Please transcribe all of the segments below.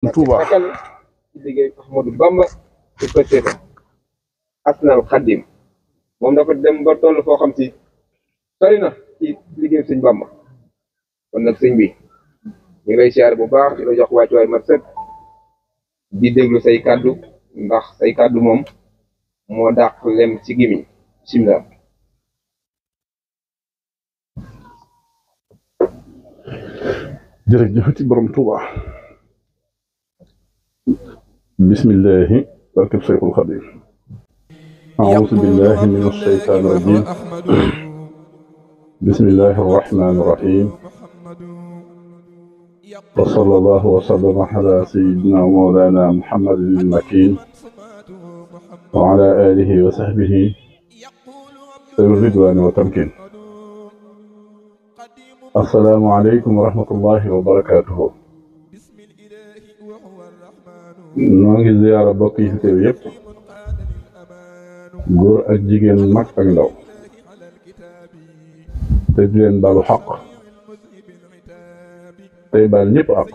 Touba sakal ci liggéey Ahmadou Bamba ci pëccëga Asnal Xadim moom dafa dem ba toll foo xam ci sori na ci liggéey sëñ Bamba kon nag sëñ bi ñu lay siyaar bu baax di la jox wàccuwaay mat sëkk di déglu say kàddu ndax say kàddu moom moo dàq lem ci gimiñ bismillah. jërëjëfati borom Touba bismillahi barkeb Seyxul Xadim أعوذ بالله من الشيطان الرجيم بسم الله الرحمن الرحيم وصلى الله وسلم على سيدنا ومولانا محمد المكين وعلى آله وصحبه ذوي الرضوان والتمكين. السلام عليكم ورحمة الله وبركاته. noo ngi ziyaara bokk yi fi teew yépp góor ak jigéen mag ak ndaw te di leen baalu xaq tey baal ñëpp àq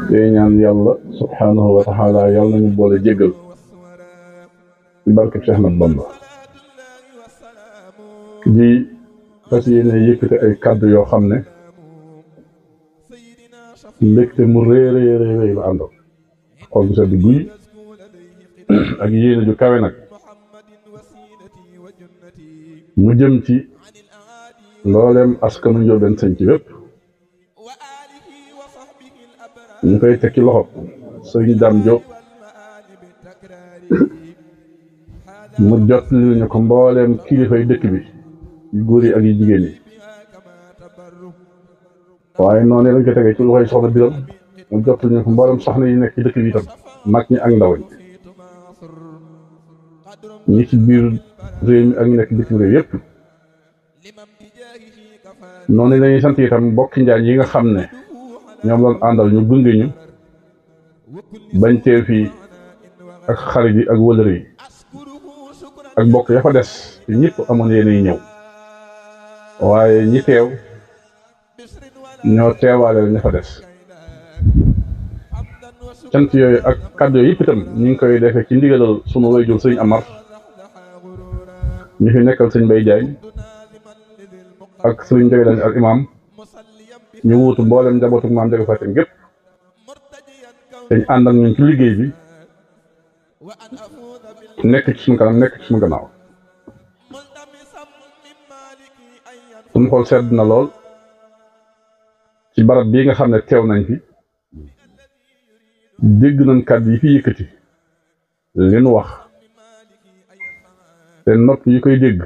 tey ñaan yàlla subhaanahu wa taala yàlla nañu boole jéggal ci barkeb Cheikh Ahmad Bamba di fas yéene yëkkate ay kàddu yoo xam ne mbégte mu réy la àndal xol bu sedd guy ak yéene ju kawe nag mu jëm ci mbooleem askanu Njóobeen Sañc wépp ñu koy teg ci loxo sëriñ Dame Diop mu jot li ñu ko mbooleem kilifay dëkk bi yu góor yi ak yu jigéen yi waaye noonu lañ ko tegee ci loxoy soxna Biram mu jot li ñu ko mbooleem soxna yi nekk ci dëkk bi itam mag ñi ak ndaw ñi ci biir réew mi ak ñu nekk bitim réew yépp noonu lañuy sant itam mbokki njaañ yi nga xam ne ñoom lañ àndal ñu gunge ñu bañ teew fii ak xarit yi ak wëlër yi ak mbokk ya fa des te ñëpp amoon yéen yi ñëw waaye ñi teew ñoo teewaale ña fa des cant yooyu ak kàddu yooyu yëpp itam ñu ngi koy defee ci ndigalal sunu wayjur sëñ Amar ñu fi nekkal sëñ Mbay Jaañ ak sëriñ Njaga Dañ al imam ñu wuutu mboolem njabootu maam Njaga Fatim gépp te ñu ànd ak ñun ci liggéey bi nekk ci suñu kanam nekk ci suñu gannaaw suñu xool sedd na lool ci barab bii nga xam ne teew nañ fi dégg nañ kàddu yi fi yëkkati li nu wax te nopp yi koy dégg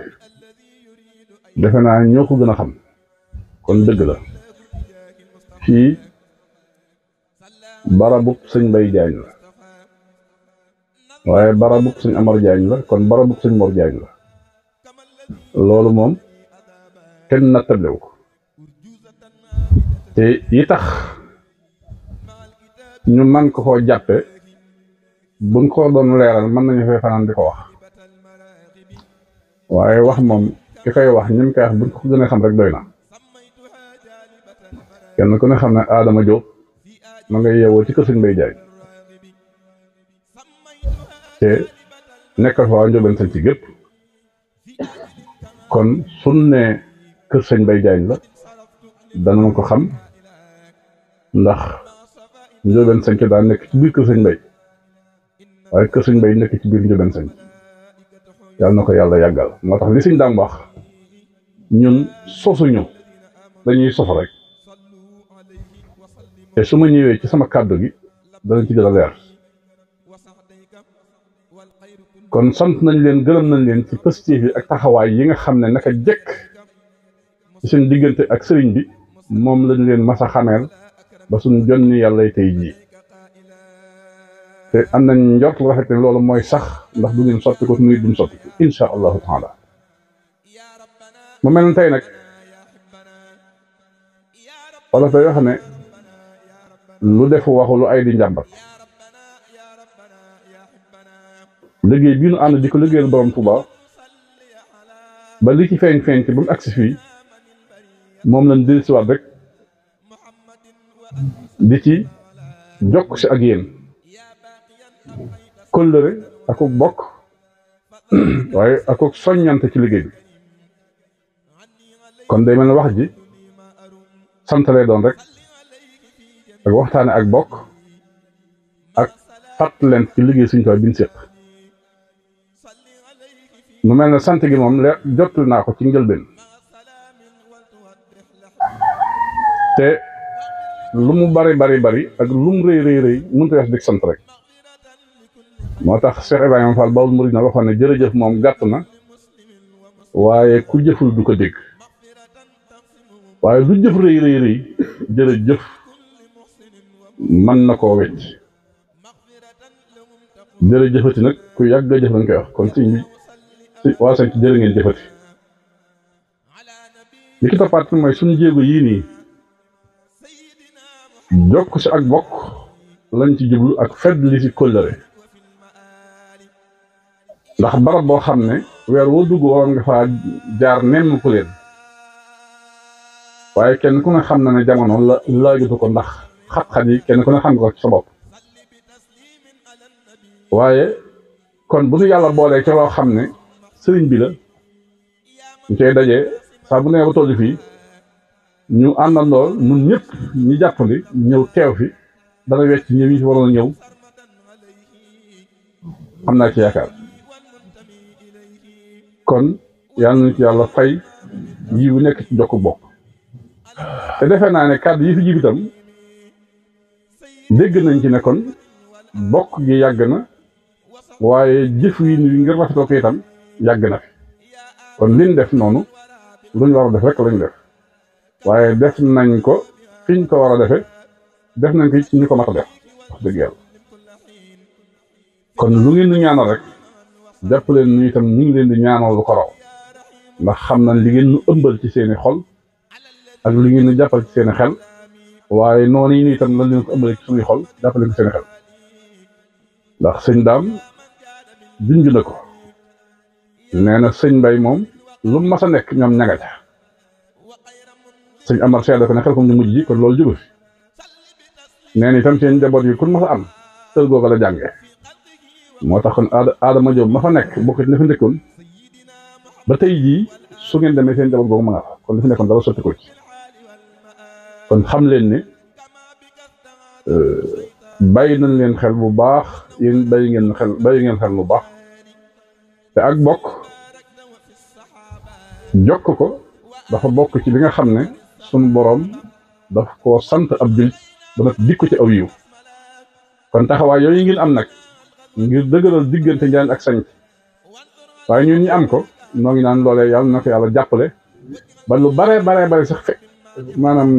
defe naa ñoo ko gën a xam kon dëgg la fii barabub sëñ Mbay Jaañ la waaye barabub sëñ Amar Jaañ la kon barabub sëñ Mor Jaañ la loolu moom kenn nattalew ko te yi tax ñu man ko koo jàppe buñ ko doon leeral mën nañu fay fanaan di ko wax waaye wax moom ki koy wax ñim koy wax buñ ko gën a xam rek doy na kenn ku ne xam ne Adama Diop ma ngay yeewoo ci kër sëñ Mbay Jaañ te nekkal fa waa Njóobeen Sañc ci gépp kon suñ ne kër sëñ Mbay Jaañ la danañ ko xam ndax Njóobeen Sañc daa nekk ci biir kër sëñ Mbay waaye kër sëñ Mbay nekk ci biir Njóobeen Sañc yàlla na ko yàlla yàggal moo tax li sëñ daam wax ñun sosuñu dañuy sof rek te su ma ñëwee ci sama kàddu gi danañ ci gën a leer kon sant nañ leen gërëm nañ leen ci positif yi ak taxawaay yi nga xam ne naka jekk ci seen diggante ak sëriñ bi moom lañ leen mas a xameel ba suñ jonni yàlla tey jii te am nañ njort lu rafet ne loolu mooy sax ndax du ngeen sotti ko nuy duñ sotti ko insha allahu taala mu mel ne tey nag wala tey wax ne lu def waxu lu ay di njàmbat liggéey bii nu ànd di ko liggéeyal borom Tuuba ba li ci feeñ ci ba mu agsi fii moom lañ dellusiwaat rek di ci jokk si ak yéen kóllëre akuk bokk waaye akuk soññante ci liggéey bi kon day mel ne wax ji sant lay doon rek ak waxtaane ak bokk ak fàttalent ci liggéey Sëriñ Tuubaa bi ñu séq mu mel ne sant gi moom jotul naa ko ci njëlbeen te lu mu bari ak lu mu rëy mënut a wees di sant rek moo tax Cheikh Ibrahima Fall Baol Mouride waxoon ne jërëjëf moom gàtt na waaye ku jëful du ko dégg waaye lu jëf rëy jërëjëf mën na koo wecc jërëjëfati nag ku yàgg a jëf lañ koy wax kon sëñ bi waa sant jërë ngeen jëfati li ki toppaat mooy suñu jéego yii nii jokk si ak bokk lañ ci jublu ak fedd li si kóllëre ndax barab boo xam ne weer woo dugg waroon nga faa jaar nemm ku leen waaye kenn ku ne xam na ne jamono la laajatu ko ndax xat-xat yi kenn ku ne xam nga ko ci sa bopp waaye kon bu nu yàlla boolee ca loo xam ne sëriñ bi la ñu koy dajee saa bu nee ba tollu fii ñu àndandoo ñun ñëpp ñu jàppandi ñëw teew fi dana wecc ñëw yi fi waroon a ñëw xam naa ci yaakaar kon yàlla na ci yàlla fay yi bu nekk ci jokk bokk te defe naa ne kàddu yi fi jib itam dégg nañ ci ne kon bokk gi yàgg na waaye jëf yi ngir rafetoo ko itam yàgg na fi kon liñ def noonu luñ war a def rek lañ def waaye def nañ ko fiñ ko war a defe def nañ ko ci ñu ko mat a def wax dëgg yàlla kon lu ngeen di ñaanal rek jàpp leen ni itam ñu ngi leen di ñaanal lu ko raw ndax xam nañ li ngeen ñu ëmbal ci seeni xol ak li ngeen ñu jàppal ci seeni xel waaye noonu yi itam lan leen ko ëmbale ci suñuy xol jàppale ko seeni xel ndax sëñ daam junj na ko nee na sëñ Mbay moom lu mas a nekk ñoom ñaga ca sëñ Amar seede ko ne xel kom ñu mujj ji kon loolu jógu fi nee na itam seen njaboot yi kun mas a am tël googa la jànge moo tax kon Adama Jóob ma fa nekk bokkut ne fa njëkkoon ba tey jii su ngeen demee seen njaboot googu ma nga fa kon li fi nekkoon dara sotti ko ci kon xam leen ne bàyyi nañ leen xel bu baax yéen bàyyi ngeen xel bu baax te ak bokk jokk ko dafa bokk ci li nga xam ne sunu boroom daf koo sant ab jullit ba nag dikk ci aw yiw kon taxawaay yooyu ngeen am nag ngir dëgëral diggante njaan ak sañ waaye ñun ñi am ko noo ngi naan loolee yàlla na ko yàlla jàppale ba lu bare sax maanaam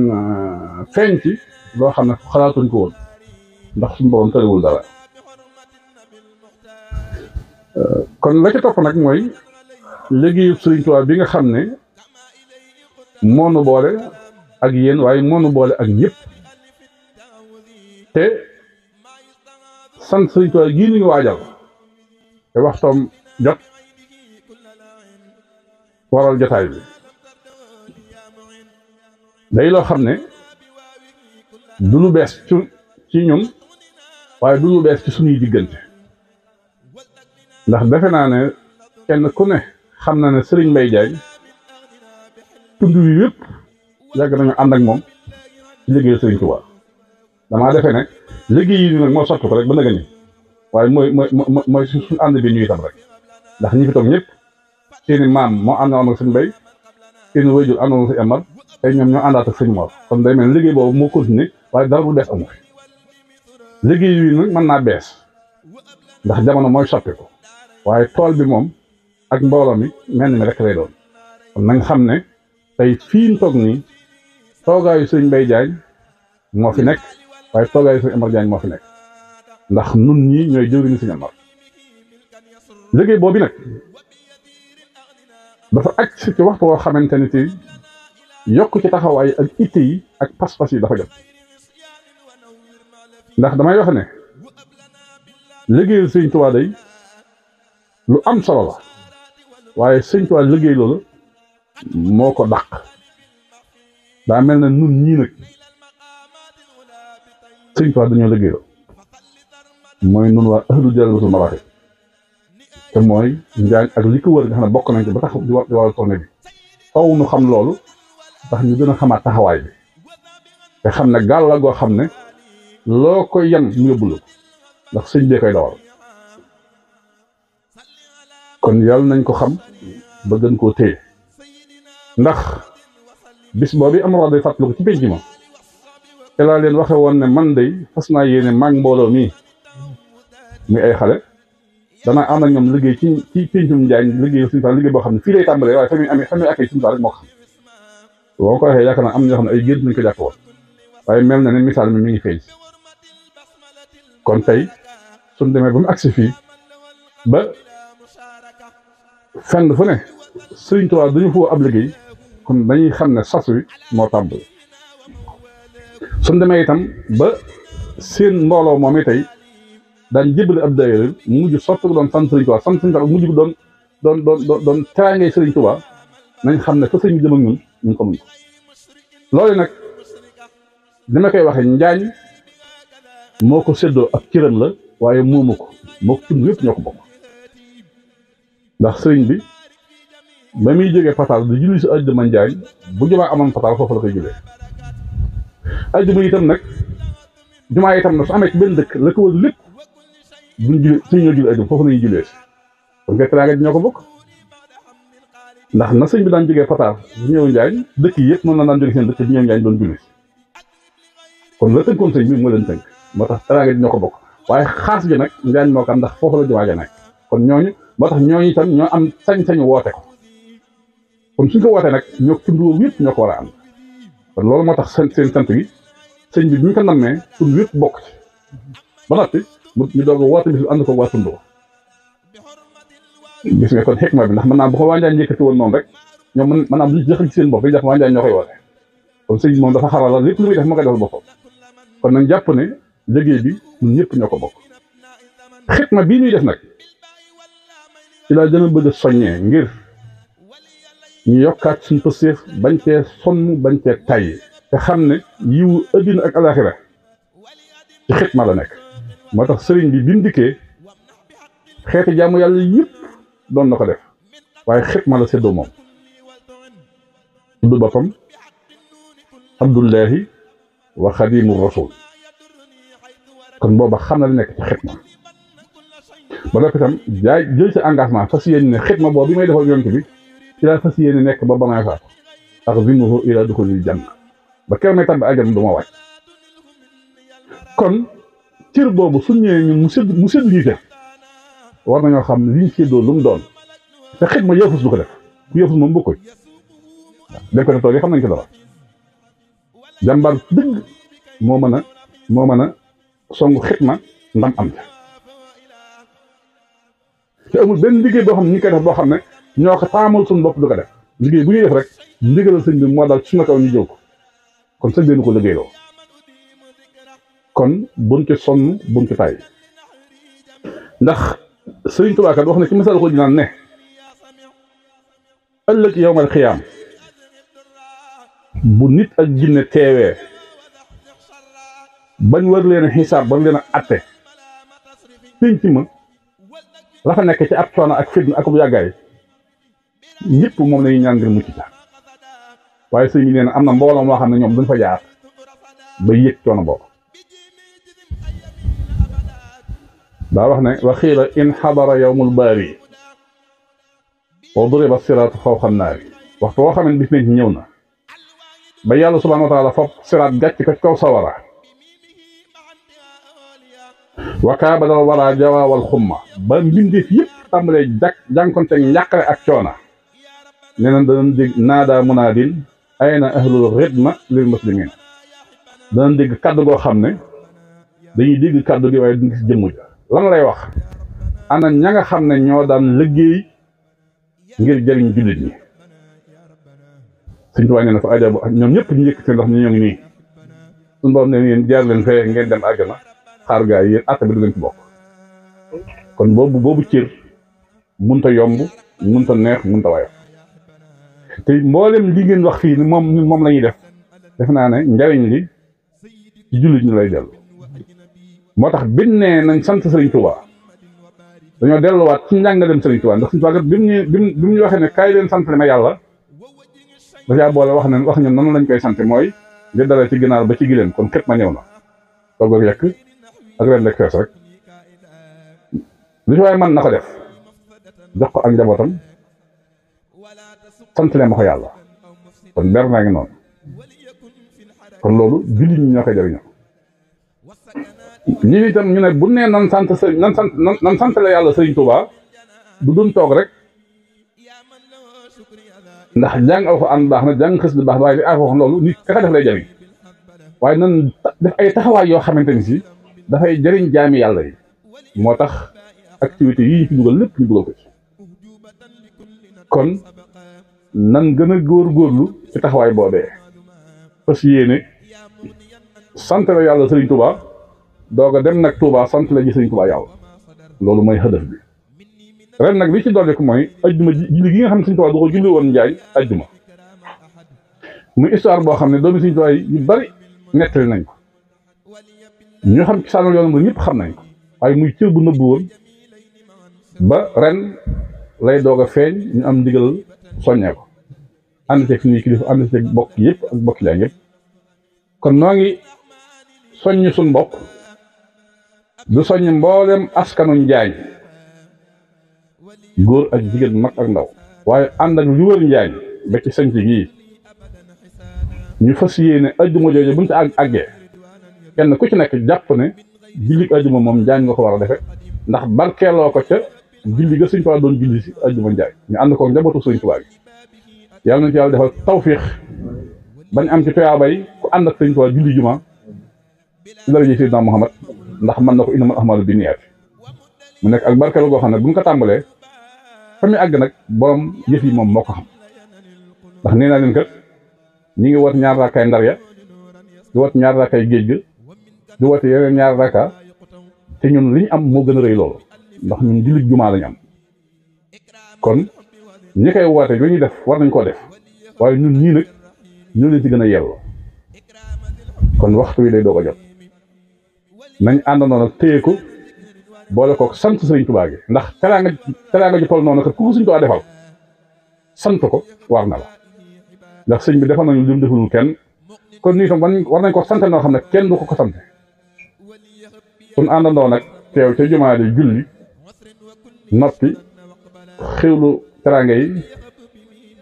feeñ ci loo xam ne xalaatuñ ko woon ndax suñu boroom tëriwul dara kon la ca topp nag mooy liggéeyu Sëriñ Tuubaa bi nga xam ne moonu boole ak yéen waaye moonu boole ak ñëpp te sant Sëriñ Tuubaa gii ñu ngi waajal te waxtoom jot waral jotaay bi day loo xam ne du lu bees ci ñun waaye du lu bees ci suñuy diggante ndax defe naa ne kenn ku ne xam na ne Serigne Mbaye Diagne tund wi yëpp yàgg nañu ànd ak moom ci liggéey Serigne Touba damaa defe ne liggéey yi nag moo sotti ko rek ba nëgë ni waaye mooy suñu ànd bi ñu itam rek ndax ñi fi toog ñëpp seeni maam moo àndoon ak Serigne Mbaye seeni wayjur àndoon ak Serigne Amar tey ñoom ñoo àndaat ak Serigne Mor kon day mel ne liggéey boobu moo continué waaye dara bu bees amu fi liggéey yi nag mën naa bees ndax jamono mooy soppi ko waaye tool bi moom ak mbooloo mi mel mi rek lay doon kon na nga xam ne tey fii ñu toog nii toogaayu Serigne Mbaye Diagne moo fi nekk waaye toogaayu Serigne Amar Diagne moo fi nekk ndax nun ñii ñooy jëwriñu Serigne Amar liggéey boobu nag dafa àgg ci waxtu woo xamante ne ci yokk ci taxawaay ak itte yi ak pas-pas yi dafa jot ndax damay wax ne liggéeyal Sëriñ Tuubaa day lu am solo la waaye Sëriñ Tuubaa liggéey loolu moo ko dàq daa mel na nun ñii nag Sëriñ Tuubaa dañoo liggéeyal mooy nun waa ahlu Jalbatul Maraaxib te mooy Njaañ ak li ko wër nga xam ne bokk nañ ci ba tax di war tourné bi faw nu xam loolu ndax ñu gën a xamaat taxawaay bi te xam ne gaal la goo xam ne loo koy yan mu yóbbu la ndax sëñ bee koy dawal kon yàlla nañ ko xam ba gën koo téye ndax bis boobu am wax day fàttaliku ci pénc ma te laa leen waxe woon ne man day fas naa yéene maag mbooloo mii muy ay xale danaa ànd ak ñoom liggéey ci péncum Njaañ liggéey suñu fa liggéey boo xam ne fii lay tàmbalee waaye fa muy akkee suñu fa rek moo ko xam boo ko waxee yaakaar naa am na ñoo xam ne ay gént nañ ko jàpp woon waaye mel na ne misaal mi ngi feeñ kon tey suñ demee ba mu agsi fii ba fenn fu ne Sëriñ Tuubaa dañu foo ab liggéey kon dañuy xam ne sas wi moo tàmbali suñ demee itam ba seen mbooloo moom i tey daan jébbale ab daayira mu mujj sotti ko doon sant Sëriñ Tuubaa sant Sëriñ Tuubaa mujj ko doon teraangay Sëriñ Tuubaa nañ xam ne fa sëñ bi jëm ak ñun xamuñ ko loolu nag li ma koy waxee Njaañ moo ko séddoo ak cëram la waaye moomu ko moo ko tund yëpp ñoo ko bokk ndax sëriñ bi ba muy jógee Pataal di julli si àjjuma Njaañ bu jumaa amoon Pataal foofu la koy jullee àjjuma itam nag jumaa itam nag su amee ci benn dëkk la ko wër lépp duñ julli suñ ñoo julli àjjuma foofu la ñuy jullee si kon nga teraanga ji ñoo ko bokk ndax na sëñ bi daan jógee Pataal di ñëw Njaañ dëkk yi yëpp noonu la daan jógee seen dëkk di ñëw Njaañ doon julli kon la tënkoon sëñ bi moo leen tënk moo tax teraanga ji ñoo ko bokk waaye xaas bi nag Njaañ moo ko am ndax foofu la jumaa ja nekk kon ñooñu moo tax ñooñu itam ñoo am sañ-sañu woote ko kon suñ ko wootee nag ñoo tund woowu yëpp ñoo ko war a am kon loolu moo tax seen sant gi sëñ bi bu ñu ko nammee tund yëpp bokk ci ba noppi ñu doog a woote bis ànd ko waa tundoo gis nga kon xikma bi ndax mën naa bu ko waa Njaañ yëkkati woon noonu rek ñoom mën naa duñ jëxal ci seen bopp dañuy def waa Njaañ ñoo koy woote kon sëñ bi moom dafa xarala lépp lu muy def moo koy defal boppam kon nañ jàpp ne liggéey bi ñun ñëpp ñoo ko bokk xikma bii ñuy def nag ci laa gën a bëgg a soññee ngir ñu yokkaat suñu pëstéef bañ cee sonn bañ cee tayyi te xam ne yiwu addina ak alaxira ci xikma la nekk moo tax sëriñ bi mu dikkee xeeti jaamu yàlla yëpp doon na ko def waaye xikma la séddoo moom tudd boppam Abdullahi wa Xadimu Rasul kon booba xam na li nekk ci xikma ba noppi itam jël ci engagement fas yéene ne xikma boobu bi may defal yonent bi ci laa fas yéene nekk ba may faatu ak zimuhu ila duxulil janna ba keroog may tàbbi àjjana du ma wàcc kon cër boobu su ñëwee ñun mu sédd liite war nañoo xam liñ séddoo lu mu doon te xikma yëfus du ko def ku yëfus moom bokkuñ dañ ko def tool yi xam nañ ko dara jàmbaar dëgg moo mën a songu xikma ndam am ca te amul benn liggéey boo xam ne ñi koy def boo xam ne ñoo ko taamal suñu bopp du ko def liggéey bu ñuy def rek ndigalal sëñ bi moo daal suñu kaw ñu jëw ko kon sëñ bi nu ko liggéeyloo kon buñ ci sonn buñ ci tàyyi ndax Sëriñ Tuubaa kat wax na ci masal ko dinaan ne ëllëg yawmal xiyaam bu nit ak jinne teewee bañ war leen a xisaab bañ leen a atte pénc ma la fa nekk ci ab coono ak fitna ak bu yàggaay ñëpp moom lañuy ñaan ngir mucc ca waaye sëñ bi nee na am na mbooloo moo xam ne ñoom duñ fa jaar ba yëg coono boobu daa wax ne wa xiila in xadara yawmul baari wa duriba siraatu fawqa naari waxtu woo xam ne bis penc ñëw na ba yàlla subhaanahu wa taala fop siraat gàcc ko ci kaw sawara wa kaabadal wara jawaawal xumma ba mbindeef yëpp tàmbalee jànkonte njàqare ak coona nee na danañ dégg naada munaadin ayna ahlul xidma lil muslimin danañ dégg kàddu goo xam ne dañuy dégg kàddu gi waaye duñ gis jëmm ja lan lay wax ana ña nga xam ne ñoo daan liggéey ngir jëriñ jullit ñi Sëñ Tuubaa nee na fa aja ñoom ñëpp ñu yëkk seen ndox ñu ñoo ngi nii suñu borom ne yéen jaar leen fee ngeen dem àjjana xaar gaa yi yéen atta bi du ngeen ci bokk kon boobu cër munta yomb munta neex munta wayof te mboolem li ngeen wax fii ni moom la ñuy def naa ne njariñ li ci jullit ñi lay dellu moo tax biñ ne nañ sant Sëriñ Tuubaa dañoo delluwaat ci njàngaleem Sëriñ Tuubaa ndax Sëriñ Tuubaa kat bi mu ñu waxee ne kaay leen sant ma yàlla dafaa boole wax ñu noonu lañ koy sant mooy li dalee ci ginaar ba ci gileem kon képp ma ñëw na togg ak yekk ak ren rek fees rek li ci waaye man na ko def jox ko ak njabootam sant leen ma ko yàlla kon ber naa ngi noonu kon loolu jullit ñi ñoo koy jëriñoo ñi itam ñu ne bu nee nan sant la yàlla Sëriñ Tuubaa du doon toog rek ndax jàng alxuraan baax na jàng xës lu baax waaye li alxuraan loolu nit ka def lay jëriñ waaye nan def ay taxawaay yoo xamante ni si dafay jëriñ jaami yàlla yi moo tax activité yi ñu fi dugal lépp ñu dugal ko ci kon nan gën a góorgóorlu ci taxawaay boobee fas yéene sant la yàlla Sëriñ Tuubaa doog a dem nag Tuubaa sant la ji Sëriñ Tuubaa yàlla loolu mooy xëdëf bi ren nag li ci dolli ko mooy ajjuma julli gi nga xam ne Sëriñ Tuubaa du ko julli woon Njaay ajjuma muy histoire boo xam ne doomi Sëriñ Tuubaa yu bari nettali nañ ko ñu xam ci sànnal yoonam la ñëpp xam nañ ko waaye muy cër bu nëbbu woon ba ren lay doog a feeñ ñu am ndigal soññee ko ànd ceeg suñuy kilifa ànd ceeg bokk yëpp ak bokk jaay yëpp kon noo ngi soññ suñ bopp du soññ mboolem askanu Njaañ góor ak jigéen mag ak ndaw waaye ànd ak lu wër Njaañ ba ci sanc gii ñu fas yéene ajjuma jooju buñ ci àggee kenn ku ci nekk jàpp ne julli ajjuma moom Njaañ nga ko war a defe ndax barkeeloo ko ca julli ga Sëriñ Tuubaa doon julli si ajjuma Njaañ ñu ànd ko njabootu Sëriñ Tuubaa gi yàlla na ci yàlla defal tawfiix bañ am ci tuyaabay ku ànd ak Sëriñ Tuubaa julli juma ci daraja Seydina Muhammad ndax mën na ko innamal a'maalu binniyaat mu nekk ak barkeelu goo xam ne bu ñu ko tàmbalee fa muy àgg nag borom yëf yi moom moo ko xam ndax nee naa leen kat ñi ngi woot ñaar raakaay ndar ya di woot ñaar raakaay géej ga di woot yeneen ñaar raaka te ñun li ñu am moo gën a rëy loolu ndax ñun jullit jumaa lañu am kon ñi koy woote lu ñuy def war nañ koo def waaye ñun ñii nag ñoo leen ci gën a yelloo kon waxtu wi day doog a jot nañ àndandoo nag téye ko boole ko sant Sëriñ Tuubaa gi ndax teraanga ji toll noonu kat ku ko Sëriñ Tuubaa defal sant ko war na la ndax sëñ bi defal nañu lu mu defalul kenn kon nii tam war nañ ko sant noo xam ne kenn du ko sant kon àndandoo nag teew ca jumaa di julli noppi xewlu teraanga yi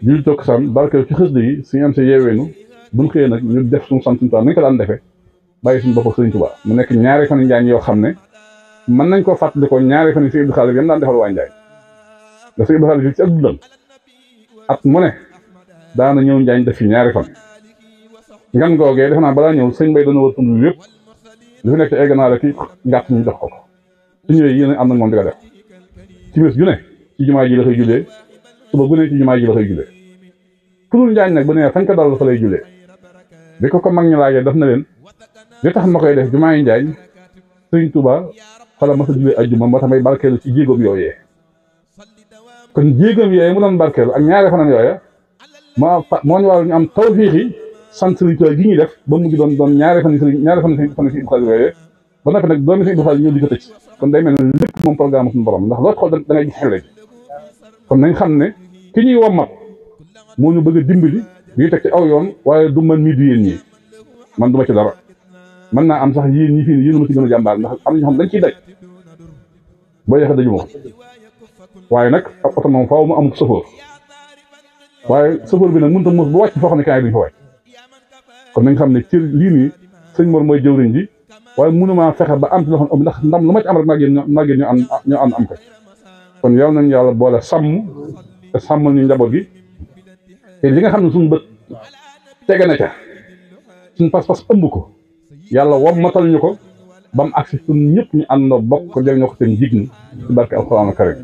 julli tokk sam barkeel ci xës yi suñu am sa yeeweenu buñ xëyee nag ñu def suñu sant Sëriñ Tuubaa nañ ko daan defee bàyyi suñu bopp Sëriñ Tuubaa mu nekk ñaari fan Njaañ yoo xam ne mën nañ koo fàttali ko ñaari fan yi Sëriñ Abdou Khadre yam daan defal waa Njaañ da Sëriñ Abdou Khadre ci ak dundam at mu ne daana ñëw Njaañ def fi ñaari fan ngan googee def naa balaa ñëw sëñ Bay dana war tund yëpp li fi nekk ay ganaar ki gàtt ñu jox ko su ñëwee yéen am na moom di ko def ci bés ju ne ci jumaa ji la koy jullee suba bu ne ci jumaa ji la koy jullee fu dul Njaañ nag bu ne fañ ko dal fa lay jullee bi ko mag ñu laajee daf na leen li tax ma koy def jumaa yi Njaañ Sëriñ Tuubaa xala ma sa jullee ajjuma moo tax may barkeelu ci jéegoom yooyee kon jéegoom yooyee mu doon barkeelu ak ñaari fanam yooya moo ñu waral ñu am tawfiixi sant Sëriñ Tuubaa gi ñuy def ba mu ngi doon ñaari fan Sëriñ Abdou Khadre yooyee ba noppi nag doomi Sëriñ Abdou Khadre ñëw di ko tëj kon day mel ne lépp moom programme suñu borom ndax loo xool da ngay gis xel ji kon nañ xam ne ki ñuy wommat moo ñu bëgg a dimbali ñuy teg ci aw yoon waaye du man mii du yéen ñii man du ma ci dara mën naa am sax yéen ñi fii ne yéen ma ci gën a jàmbaar ndax am na ñoo xam dañ ciy daj boo yeexee daju ma ko waaye nag ab oto moom faaw mu amul chauffeur waaye chauffeur bi nag mënut a mos bu wàcc foo xam ne kaay duñ fa wàcc kon nañ xam ne ci lii nii sëñ Mor mooy jëwriñ ji waaye mënumaa fexe ba am ci loo xam ndax ndam lu ma ci am rek maa ngi ñu am ko kon yow nañ yàlla boole sàmm te sàmmal ñu njaboot gi te li nga xam ne suñu bët tege na ca suñu pas-pas ëmb ko yàlla wommatal ñu ko ba mu agsi suñ ñëpp ñu àndandoo bokk ko jëriñoo ko seen jig ni ci barke alxuraan karim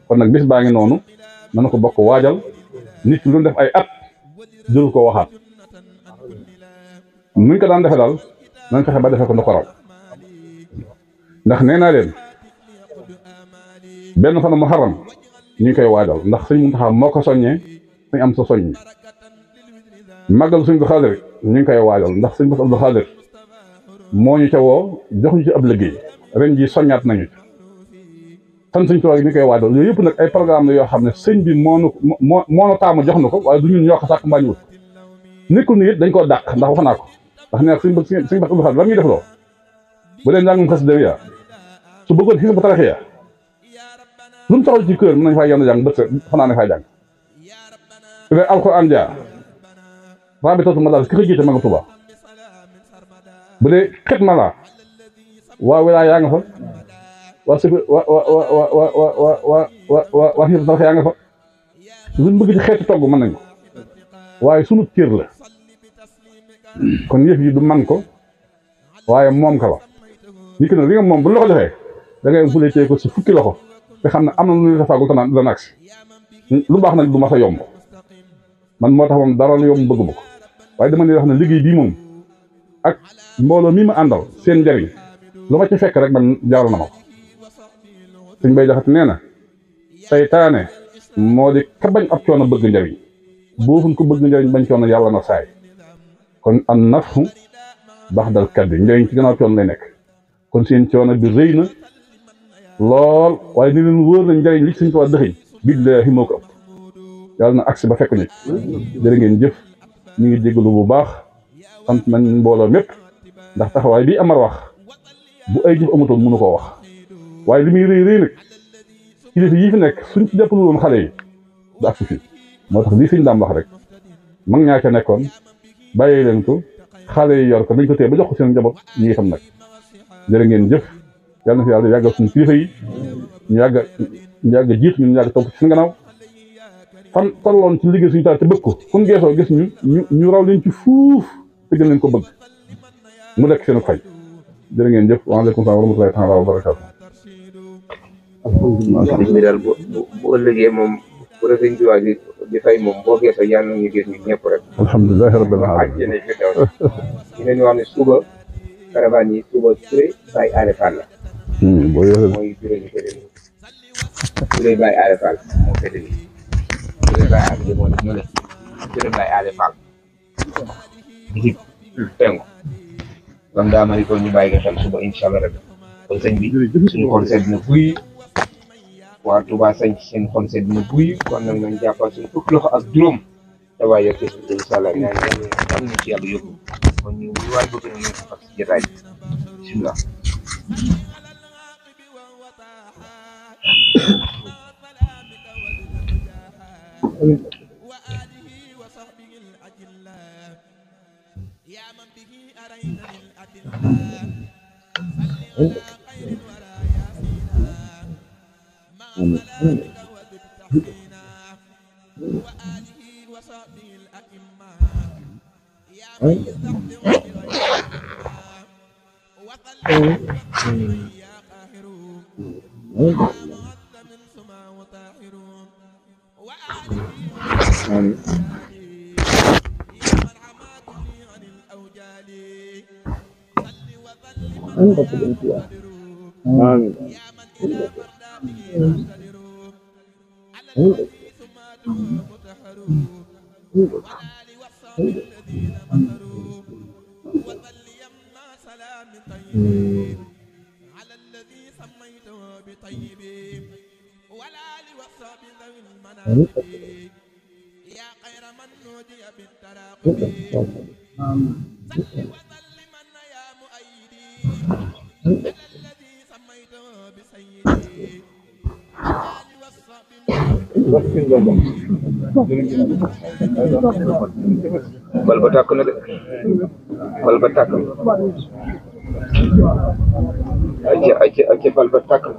kon nag bis baa ngi noonu nana ko bokk waajal nit ki lu def ay at jël ko waxaat nuñ ko daan defe daal nañ fexe ba defee ko nu ko raw ndax nee naa leen benn fan muharram ñu ngi koy waajal ndax sëñ Muntaxa moo ko soññee suñ am sa soññi màggal sëñ Abdou Khadre ñu ngi koy waajal ndax sëñ Bass Abdou Khadre moo ñu ca woo jox ñu ci ab liggéey ren ji soññaat nañu fan suñ tubaab yi ni koy waajal yooyu yëpp nag ay programme la yoo xam ne sëñ bi moo taamu jox na ko waaye du ñun ñoo ko sàkk mbàññiwut nekkul ni it dañ koo dàq ndax wax naa ko ndax nee suñ bas ubbi xam lan ñuy def loo bu dee njàngum xas dëgg ya su bëggoon xis bu taraxi ya lu mu taxaw ci kër mën nañ faa yenn jàng bët xanaa ne fay jàng su dee alxuraan ja rabitatu ma daal ki ko jiite ma nga Tuuba bu dee xet ma la waa wilaay yaa nga fa waa sëf waa xis bu taraxi yaa nga fa luñ bëgg ci xeeti togg mën nañ ko waaye sunu cër la kon yëf yi du man ko waaye moom ka la nit ki nag li nga moom bu la ko joxee da ngay fulee tee ko si fukki loxo te xam ne am na lu ñu defagul te naan dana agsi lu baax nag du ma sa yomb man moo tax moom dara lu yomb bëgg ma ko waaye dama ne wax ne liggéey bii moom ak mbooloo mi ma àndal seen njariñ lu ma ci fekk rek man jaaral na ma ko suñ bay jaxat nee na seytaane moo di ka bañ ab coono bëgg njariñ boofuñ ko bëgg njariñ bañ coono yàlla na saay kon an nafu baax dal kaddi njariñ ci gannaaw coono lay nekk kon seen coono bi rëy na lool waaye ni leen wóor na njariñ li suñ ko wax dëxiñ billaahi moo ko ëpp yàlla na agsi ba fekk ñu jërë ngeen jëf ñu ngi jégalu bu baax sant nañ mbooloo mépp ndax taxawaay bi Amar wax bu ay jëf amutoon mënu koo wax waaye li muy rëy rëy nag kilifa yi fi nekk suñ ci jàppale woon xale yi du agsi fii moo tax lii suñ daam wax rek mag ñaa ca nekkoon bàyyi leen ko xale yi yor ko dañ ko téye ba jox ko seen njaboot ñi itam nag jërë ngeen jëf yàlla na fi yàlla yàggal suñu kilifa yi ñu yàgg jiit ñun yàgg topp ci suñu gannaaw fan tolloon ci liggéey suñu taal te bëgg ko fu geesoo gis ñu raw leen ci fuuf te gën leen ko bëgg mu nekk seen fay jërë ngeen jëf waaleykum salaam wa rahmatullahi taala wa barakaatu. sëriñ bi daal bu ëllëgee moom bu la sëñ Tuubaa di fay moom boo geesoo yàlla ñu gis ñun ñëpp rek. alhamdulilah rabbil alamin ñu leen wax ne suba caravane yi suba Touré Baye Alé Fall la. boo yore mooy Touré ñu féete nii Touré Baye Alé Fall moo féete nii Touré Baye Alé moo nekk ñële Touré Baye Alé Fall di penku bam daa mari ko ñu bàyyi nga xel suba incha allah rek kon sëñ bi suñu xol sedd na buy waa Touba sañ seen xol sedd na buy kon nag nañ jàppal suñu fukki loxo ak juróom te waaye yokk incha allah ñaan am na ci yàlla yóbbu kon ñu waay bëgg na ñu fas ci jotaay bismillah bal ba tàkk na de bal ba tàkk na ayca bal ba tàkk na